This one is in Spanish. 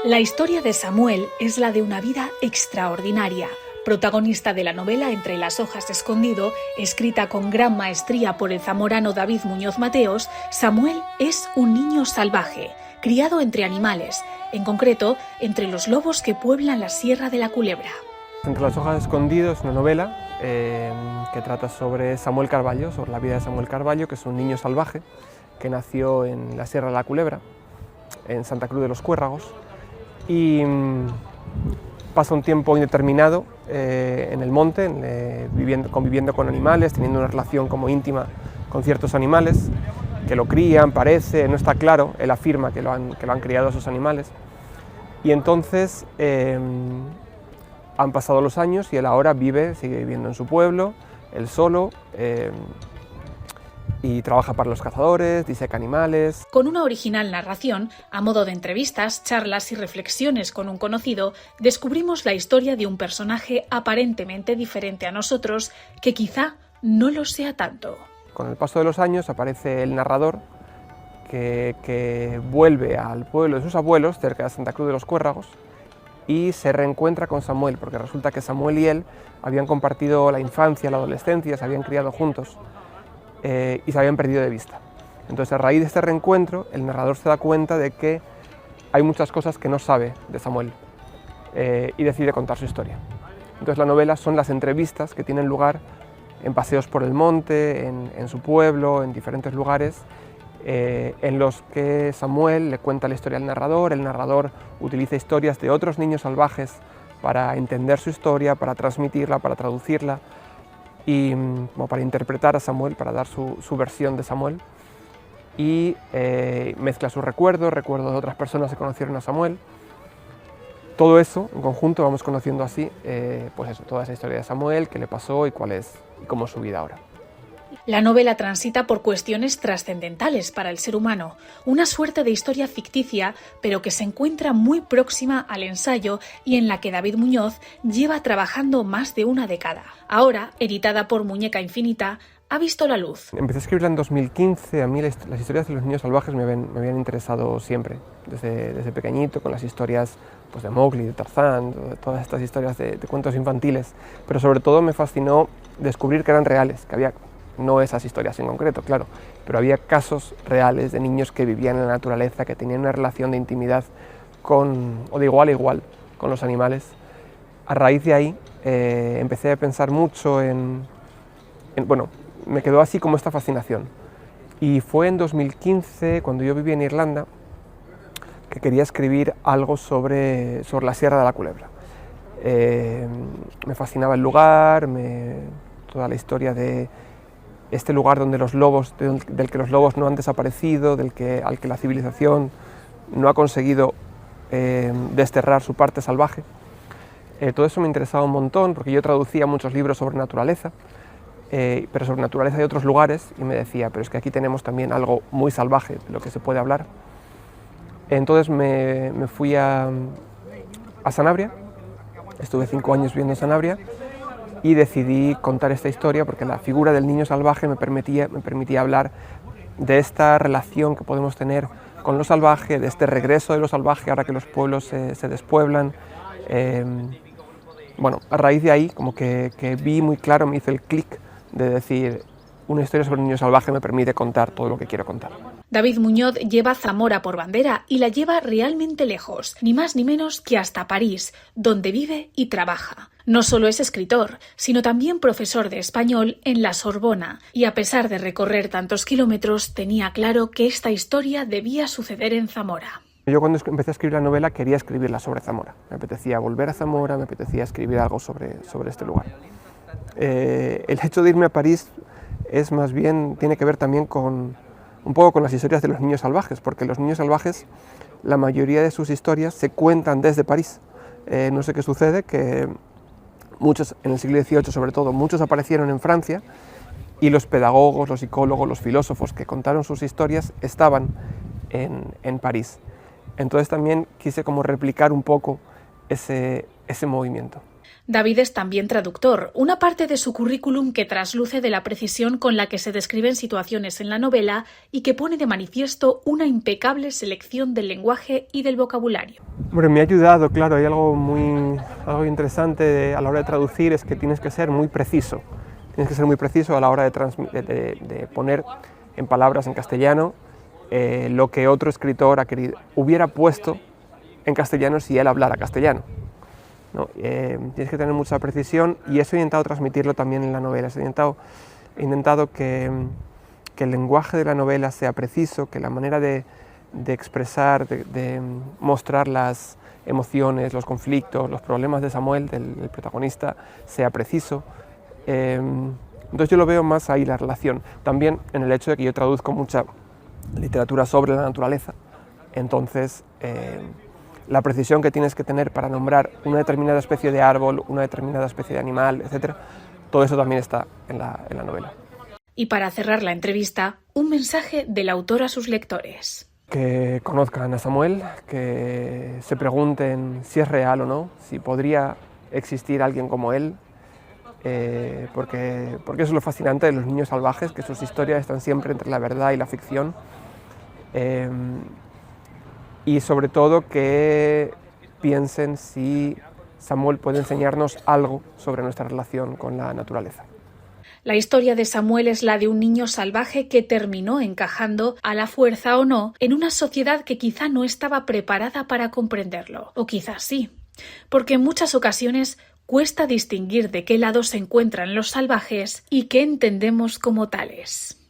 La historia de Samuel es la de una vida extraordinaria. Protagonista de la novela Entre las hojas escondido, escrita con gran maestría por el zamorano David Muñoz Mateos, Samuel es un niño salvaje, criado entre animales, en concreto entre los lobos que pueblan la Sierra de la Culebra. Entre las hojas escondido es una novela que trata sobre Samuel Carballo, sobre la vida de Samuel Carballo, que es un niño salvaje que nació en la Sierra de la Culebra, en Santa Cruz de los Cuérragos, y pasa un tiempo indeterminado en el monte, conviviendo con animales, teniendo una relación como íntima con ciertos animales que lo crían, parece, no está claro, él afirma que lo han criado esos animales. Y entonces han pasado los años y él ahora sigue viviendo en su pueblo, él solo, y trabaja para los cazadores, diseca animales. Con una original narración, a modo de entrevistas, charlas y reflexiones con un conocido, descubrimos la historia de un personaje aparentemente diferente a nosotros, que quizá no lo sea tanto. Con el paso de los años aparece el narrador que vuelve al pueblo de sus abuelos, cerca de Santa Cruz de los Cuérragos, y se reencuentra con Samuel, porque resulta que Samuel y él habían compartido la infancia, la adolescencia, se habían criado juntos y se habían perdido de vista. Entonces, a raíz de este reencuentro, el narrador se da cuenta de que hay muchas cosas que no sabe de Samuel y decide contar su historia. Entonces, la novela son las entrevistas que tienen lugar en paseos por el monte, en su pueblo, en diferentes lugares, en los que Samuel le cuenta la historia al narrador, el narrador utiliza historias de otros niños salvajes para entender su historia, para transmitirla, para traducirla y como para interpretar a Samuel, para dar su versión de Samuel, y mezcla sus recuerdos de otras personas que conocieron a Samuel. Todo eso en conjunto vamos conociendo así toda esa historia de Samuel, qué le pasó y cómo es su vida ahora. La novela transita por cuestiones trascendentales para el ser humano, una suerte de historia ficticia, pero que se encuentra muy próxima al ensayo y en la que David Muñoz lleva trabajando más de una década. Ahora, editada por Muñeca Infinita, ha visto la luz. Empecé a escribirla en 2015, a mí las historias de los niños salvajes me habían interesado siempre, desde pequeñito, con las historias de Mowgli, de Tarzán, de todas estas historias de cuentos infantiles, pero sobre todo me fascinó descubrir que eran reales, que había, no esas historias en concreto, claro, pero había casos reales de niños que vivían en la naturaleza, que tenían una relación de intimidad o de igual a igual con los animales. A raíz de ahí empecé a pensar mucho me quedó así como esta fascinación. Y fue en 2015, cuando yo vivía en Irlanda, que quería escribir algo sobre la Sierra de la Culebra. Me fascinaba el lugar, toda la historia de este lugar donde del que los lobos no han desaparecido, al que la civilización no ha conseguido desterrar su parte salvaje. Todo eso me interesaba un montón, porque yo traducía muchos libros sobre naturaleza, pero sobre naturaleza de otros lugares, y me decía, pero es que aquí tenemos también algo muy salvaje de lo que se puede hablar. Entonces me fui a Sanabria, estuve 5 años viviendo en Sanabria, y decidí contar esta historia porque la figura del niño salvaje me permitía hablar de esta relación que podemos tener con lo salvaje, de este regreso de lo salvaje ahora que los pueblos se despueblan. A raíz de ahí como que vi muy claro, me hizo el clic de decir, una historia sobre un niño salvaje me permite contar todo lo que quiero contar. David Muñoz lleva Zamora por bandera y la lleva realmente lejos, ni más ni menos que hasta París, donde vive y trabaja. No solo es escritor, sino también profesor de español en la Sorbona, y a pesar de recorrer tantos kilómetros, tenía claro que esta historia debía suceder en Zamora. Yo cuando empecé a escribir la novela quería escribirla sobre Zamora. Me apetecía volver a Zamora, me apetecía escribir algo sobre este lugar. El hecho de irme a París es más bien, tiene que ver también un poco con las historias de los niños salvajes, porque los niños salvajes, la mayoría de sus historias se cuentan desde París. No sé qué sucede, que muchos, en el siglo XVIII sobre todo, muchos aparecieron en Francia y los pedagogos, los psicólogos, los filósofos que contaron sus historias estaban en París. Entonces también quise como replicar un poco ese movimiento. David es también traductor, una parte de su currículum que trasluce de la precisión con la que se describen situaciones en la novela y que pone de manifiesto una impecable selección del lenguaje y del vocabulario. Bueno, me ha ayudado, claro, hay algo interesante a la hora de traducir, es que tienes que ser muy preciso. Tienes que ser muy preciso a la hora de poner en palabras en castellano lo que otro escritor hubiera puesto en castellano si él hablara castellano, ¿no? Tienes que tener mucha precisión y eso he intentado transmitirlo también en la novela. He intentado que el lenguaje de la novela sea preciso, que la manera de expresar, de mostrar las emociones, los conflictos, los problemas de Samuel, del protagonista, sea preciso. Entonces yo lo veo más ahí la relación. También en el hecho de que yo traduzco mucha literatura sobre la naturaleza, entonces la precisión que tienes que tener para nombrar una determinada especie de árbol, una determinada especie de animal, etc., todo eso también está en la novela. Y para cerrar la entrevista, un mensaje del autor a sus lectores. Que conozcan a Samuel, que se pregunten si es real o no, si podría existir alguien como él, porque eso es lo fascinante de los niños salvajes, que sus historias están siempre entre la verdad y la ficción. Y sobre todo que piensen si Samuel puede enseñarnos algo sobre nuestra relación con la naturaleza. La historia de Samuel es la de un niño salvaje que terminó encajando, a la fuerza o no, en una sociedad que quizá no estaba preparada para comprenderlo, o quizás sí, porque en muchas ocasiones cuesta distinguir de qué lado se encuentran los salvajes y qué entendemos como tales.